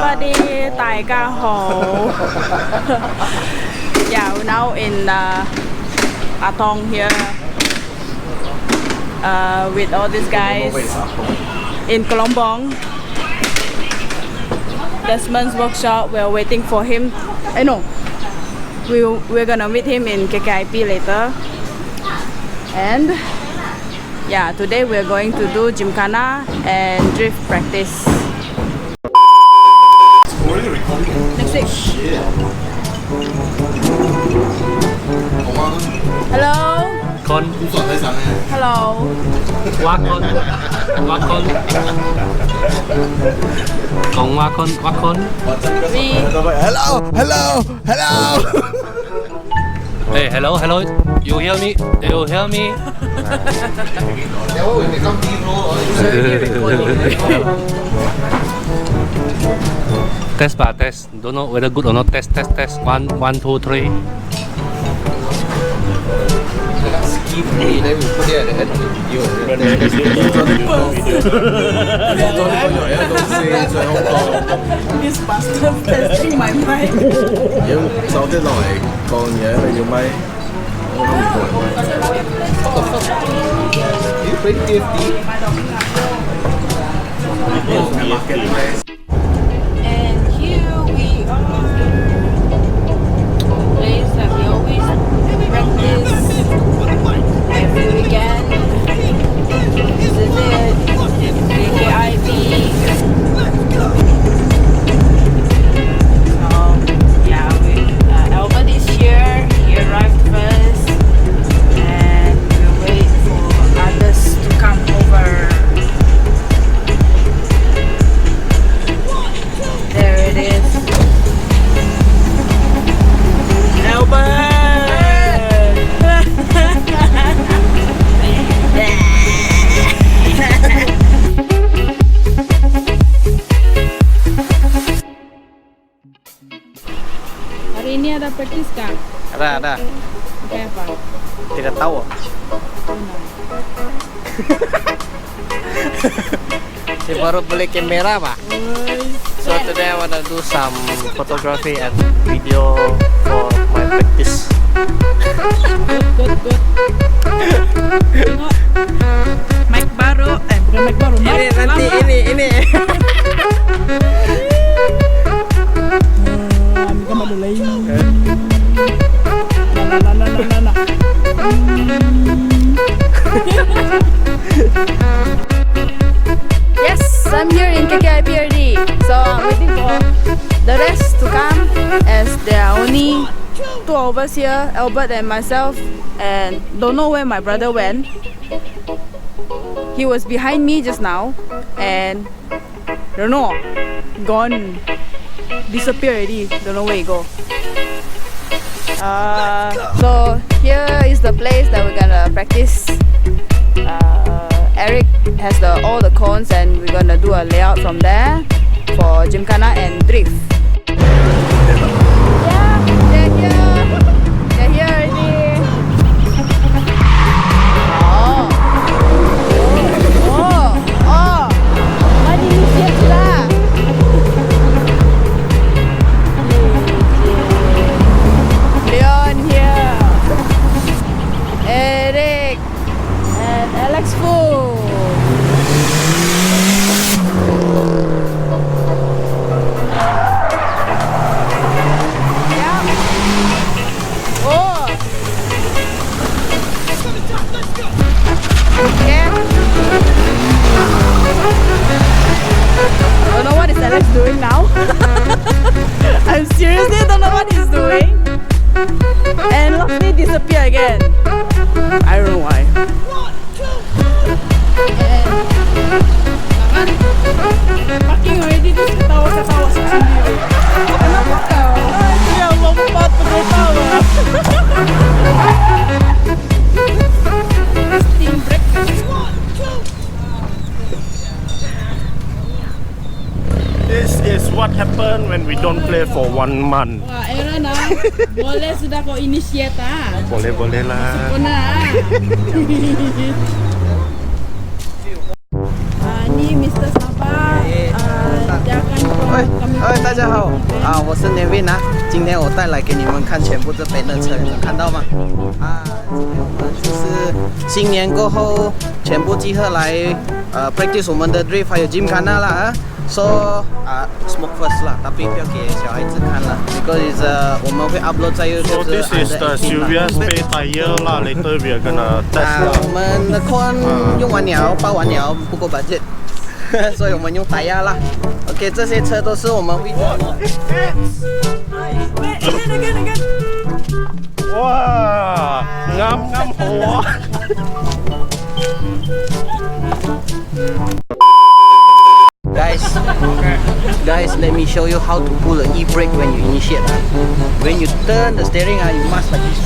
Sawadee, Đại Ca Hậu. Yeah, we're now in Atong here with all these guys in Kolombong. Desmond's workshop. We're waiting for him. No, we're gonna meet him in KKIP later. And yeah, today we're going to do Gymkhana and Drift practice. Next week. Hello. Con. Hello. Quá con. Quá con. Còn quá con. Hello. Hey, hello. You hear me? You hear me? Test ba test. Don't know whether good or not. Test. 1, 2, 3. This bastard testing my mic. 手啲落嚟講嘢，你要咪？And here we are. Place that we always practice every weekend. This is it. KKIP. So yeah, Albert is here. He arrived first, and we'll wait for others to come over. There it is. Albert! Hari ini ada praktis kah? Ada. Pakai apa? Tidak tahu. Si baru beli kamera pak. So today I wanna do some photography and video for my practice. Good. Tengok. Mic baru. Bukan mic baru. Ini nanti ini. Ambil gambar dulu lain. Nah. Yes, I'm here in KKIP already. So I'm waiting for the rest to come, as there are only 2 of us here, Albert and myself, and don't know where my brother went. He was behind me just now, and don't know, gone, disappeared already. Don't know where he go. So here is the place that we're gonna practice. Eric has all the cones, and we're gonna do a layout from there for Gymkhana and Drift. Yeah, they're here already. Oh, mari siap sudah. Leon here, Eric and Alex Fu. Don't know what is Alex doing now. I seriously don't know what he's doing. And Lucky disappear again. I don't know why. Parking already terus ketawa-ketawa sendiri. Kenapa kau? Dia lompat tertawa. Steam break. This is what happened when we don't play for 1 month. Wah, Aaron boleh sudah kau initiate Boleh lah. Ini Mr. Sapa, dia akan 大家好啊，我是 Nevin 啊，今天我带来给你们看全部这边的车，你们看到吗？啊，今天我们就是新年过后全部集合来practice 我们的 drift 还有 Gymkhana 啦啊。So smoke first 啦，tapi 不要给小孩子看了 ，because我们会 upload 在 YouTube。 So this is the Sylvia spare tire 啦 Later we are gonna test 啦。我们的 con 用完了，包完了，不够 budget， 所以我们用 tire 啦。OK， 这些车都是我们会。哇，啱好啊！Guys, let me show you how to pull an e-brake when you initiate. When you turn the steering, you must like this.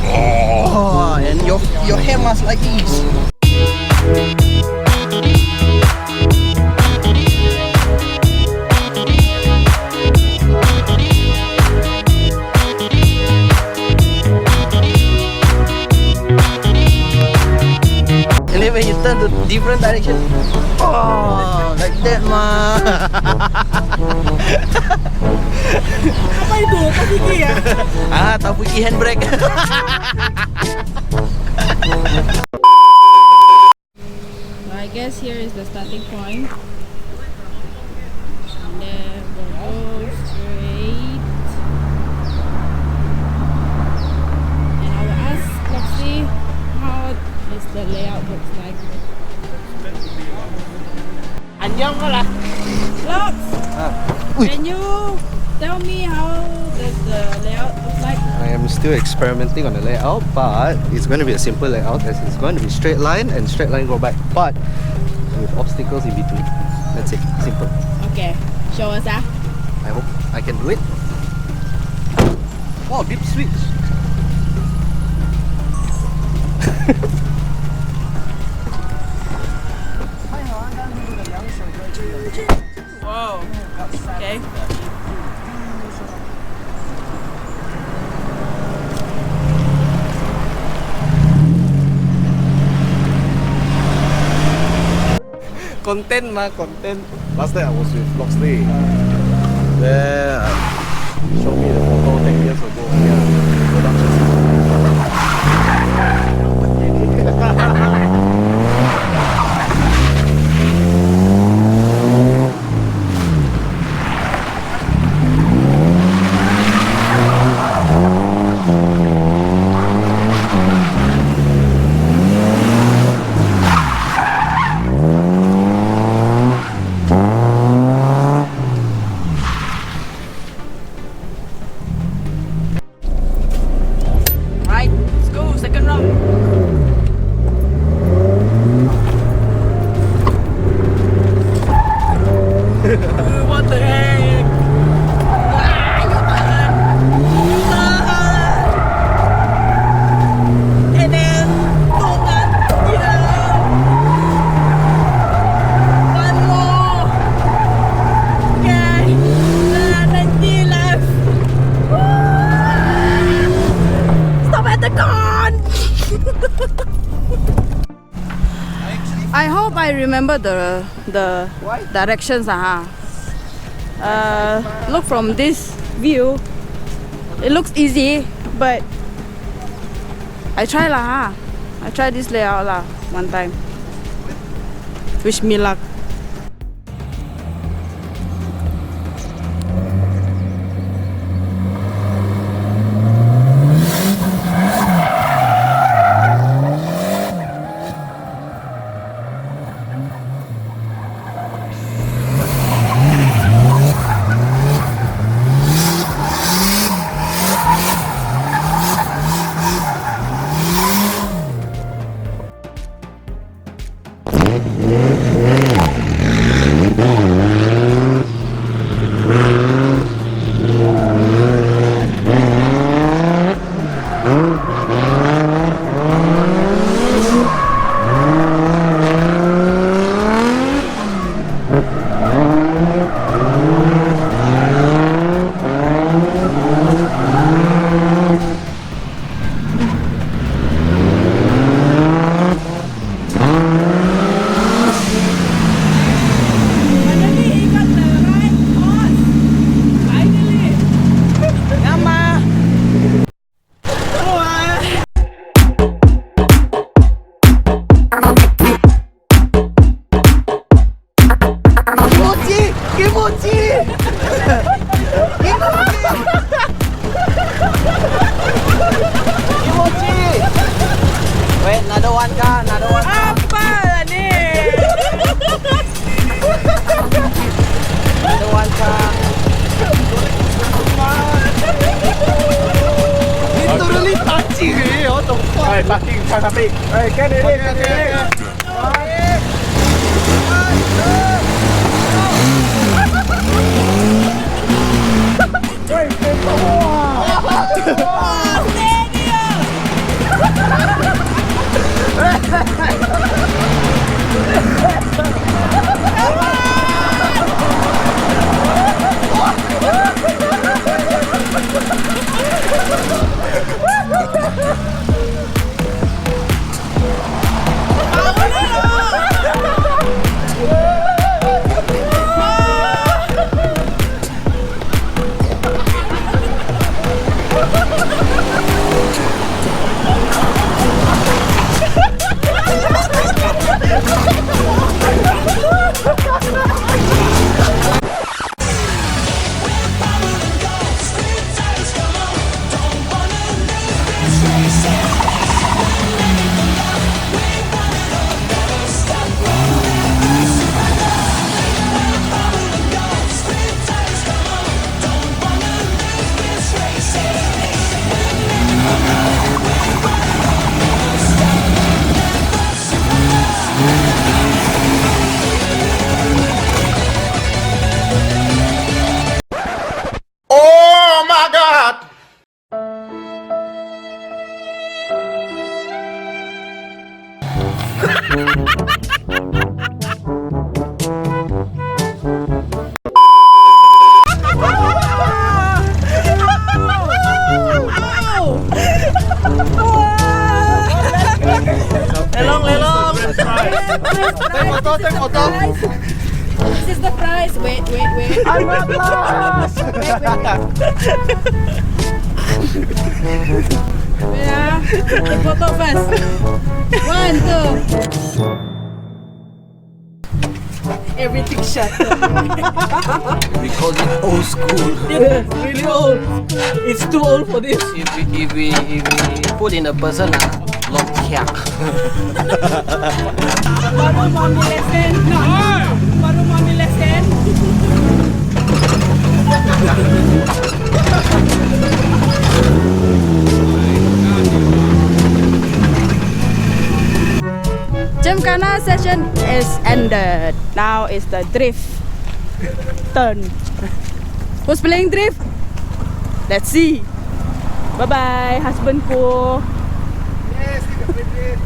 Oh, and your hand must like this. And then when you turn to different direction, oh, like that ma. Apa itu? Tafiki ya? Tafiki handbrake. I guess here is the starting point. And then we'll go straight. And I will ask Loxy how is the layout looks like. Annyeong lah. Lox, can you tell me how does the layout look like? I am still experimenting on the layout, but it's going to be a simple layout as it's going to be straight line and straight line go back, but with obstacles in between. That's it, simple. Okay, show us ah. I hope I can do it. Wow, deep switch. Whoa. Okay. Content ma, content. Last time I was with Loxley. There, showed me the photo 10 years ago. Yeah, production. Right, let's go, second round. What the heck? And then, one more. Okay, 90 left. Stop at the con! I hope I remember the directions. Look from this view. It looks easy, but I try lah. I try this layout lah one time. Wish me luck. Alright, parking, traffic. Alright, get it in, get it in. Oh my God! Take photo. This is the prize. Wait. I'm not lost! Wait, take photo first. 1, 2. Everything shut. We call it old school. It's really old. It's too old for this. If we put in a person, long kiak. Baru mami lesen. No. Baru mami lesen. Gymkhana session is ended. Now is the drift turn. Who's playing drift? Let's see. Bye bye, husbandku. Yes, you can play it.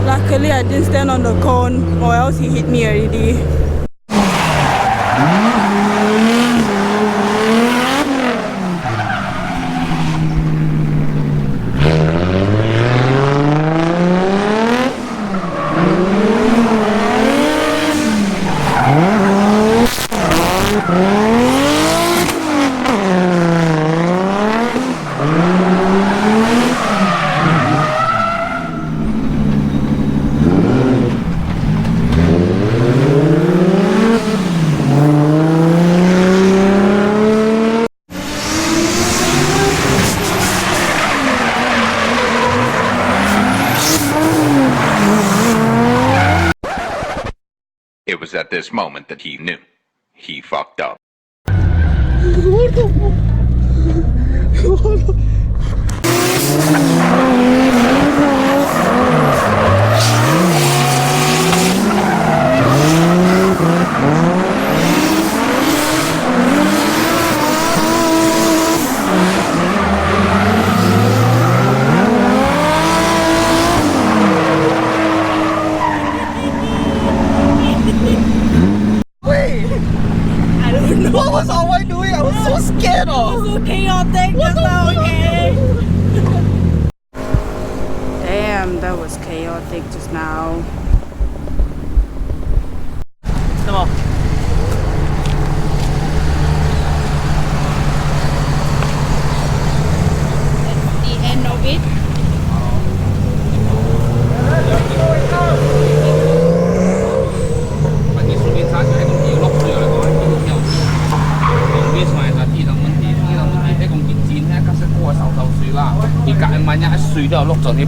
Luckily I didn't stand on the cone or else he hit me already. It was at this moment that he knew. He fucked up. What was I doing? I was so scared. So chaotic just now, okay? Damn, that was chaotic just now. Come on. speed.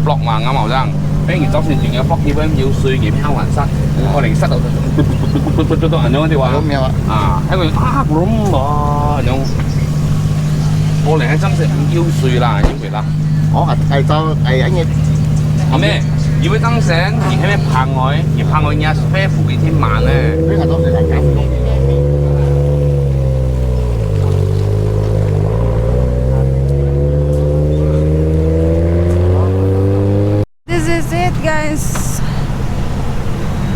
block 嘛，啱冇生？譬如就算仲有 block 點樣要碎嘅拋雲室，我哋塞到都人種嗰啲話，啊，喺佢啊咁啊種，我哋喺真係唔要碎啦，因為啦，我係就係anh係咩？如果當成而喺咩拍外，而拍外嘢飛負幾千萬咧，呢個都係大家。Guys,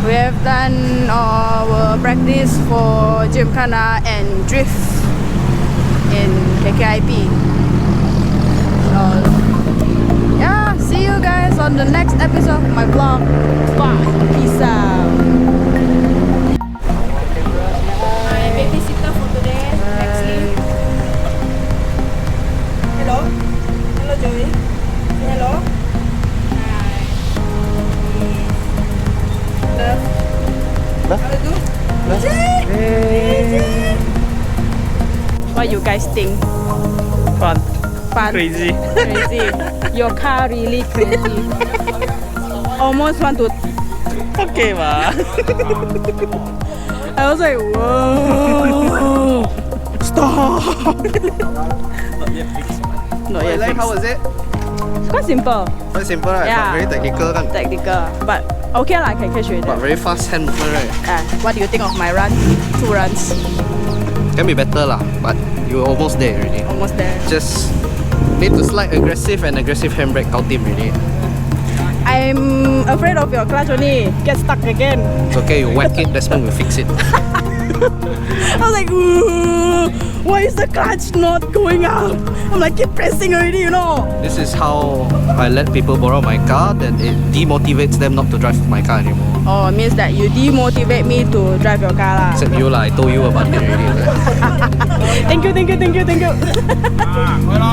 we have done our practice for Gymkhana and Drift in KKIP. So yeah, see you guys on the next episode of my vlog. Bye, peace out. My babysitter for today, Maxine. Hello, hello Joey. Say hello. What you guys think? Fun. Fun? Crazy. Crazy. Your car really crazy. Almost want to. Okay, ma. I was like, whoa. Stop. Not yet fixed. How was it? It's quite simple. Quite simple, right? Yeah. But very technical, kan? Technical. But okay lah, I can catch with But it. very fast hand movement, right? What do you think of my run? 2 runs. Can be better lah, but you're almost there already. Almost there. Just need to slide aggressive and aggressive handbrake out team already. I'm afraid of your clutch only. Get stuck again. It's okay, you whack it, Desmond will fix it. I was like, ooh, why is the clutch not going up? I'm like, keep pressing already, you know. This is how I let people borrow my car, then it demotivates them not to drive my car anymore. Oh, it means that you demotivate me to drive your car lah. Except you lah, I told you about it already. Thank you, thank you, thank you, thank you. 啊，佢咯。